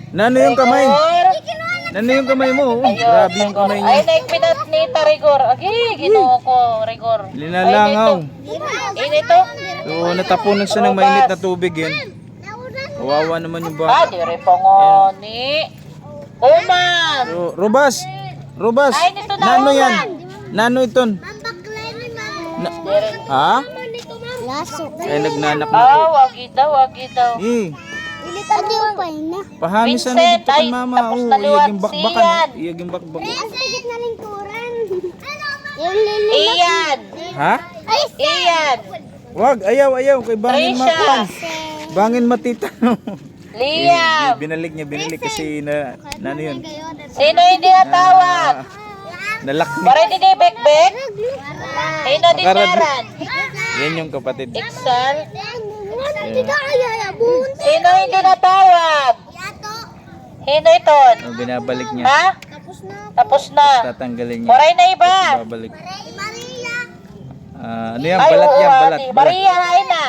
Nano yung kamay? Rigor. Nano yung kamay mo? Oh. Ayun, Grabe yung Rigor. kamay Ay, niya. naigpinat ni Rigor. Agi, ginoo ko, Rigor. Linalangaw. Inito. So, natapunan siya ng mainit na tubig yun. Kawawa naman yung Ah, bata. dire pa nga ni. Uman. So, Robas! Robas! Ay, nito na Nano uman. yan? Nano iton? Na, Dire. ha? Laso. Ay, nagnanak na. Ah, wagi daw, wagi daw. Eh, Adi pa na. pahamis na Vincent, dito kan ay, mama. tapos Oh, na luwat iyaging bakbakan. siyan. Iyaging bakbak. Ang sagit na lingkuran. Yung lili. Iyan. Ha? Ay, Iyan. Wag, ayaw, ayaw. Kay bangin Trisha. makuan. Bangin matita. Liam. Binalik kasi na ano yun? Sino hindi natawag? Nalakmi. Para hindi ni Bekbek? Sino din Makarad- naran? Yan yung kapatid. Iksal? Hindi ka kaya yabun. Sino hindi natawag? Yato. Sino iton? Oh, binabalik niya. Ha? Tapos na. Tapos na. Tatanggalin niya. Waray na iba. Babalik. Maria. Ano yan? Ay, Balat oo, yan. ate. Balat. Balat. Maria, ay na.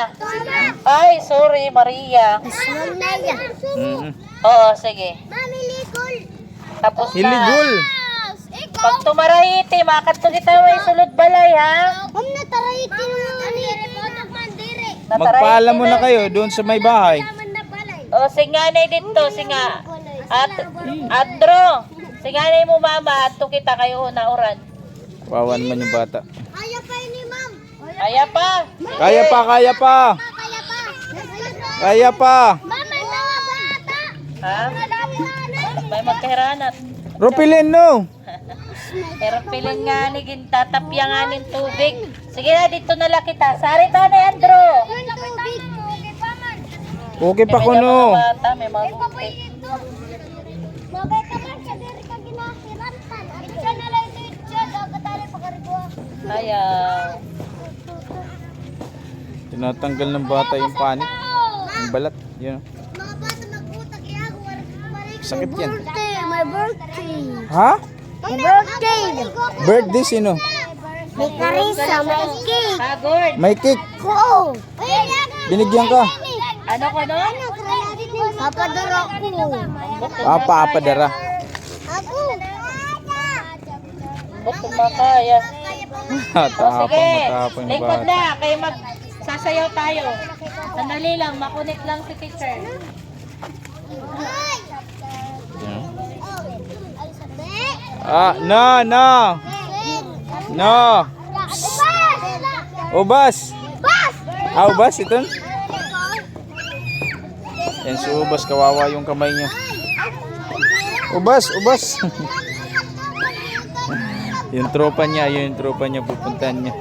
Ay, sorry, Maria. Aswang na yan. Mm-mm. Oo, sige. Mami Likol. Tapos na. Hiligul. Pag tumarahiti, makatog kita may sulod balay, ha? Ma'am na taray tinuli. Magpaalam mo na kayo doon sa may bahay. O, singanay dito, singa. At, Andro, singanay mo mama, at kita kayo na oran. Kawawa naman yung bata. Kaya pa ni ma'am. Kaya pa. Kaya pa, kaya pa. Kaya pa. Kaya pa. Mama, mga bata. Ha? May magkahiranat. Ropilin no. Pero piling nga ni gintatapya nga ng tubig. Sige na, dito na lang kita. Sari to na, Andro. Okay pa ko May no. mga bata, may mga gupit. Bagay ka man siya, diri ka ginahirantan. At siya na lang ito siya, dagatali pa karigwa. Ayaw. Tinatanggal ng bata yung panit. Yung balat. Yun. Mga bata mag-utag iyago, Sakit yan. My birthday. Ha? My birthday. Birthday sino? May karisa, may cake. Pagod. May cake. Ko. Binigyan ka. Ano ko nun? Papadara ko. Papadara. Ako. Ba't kumakaya? Matapang, Sige, matapang yung lingkod bata. na. Kayo magsasayaw tayo. Sandali lang, makunik lang si teacher. Yan. No, no. No. Ubas. Ubas ito. Yan si Ubas, kawawa yung kamay niya. Ubas, ubas. Yung tropa niya pupuntahan niya.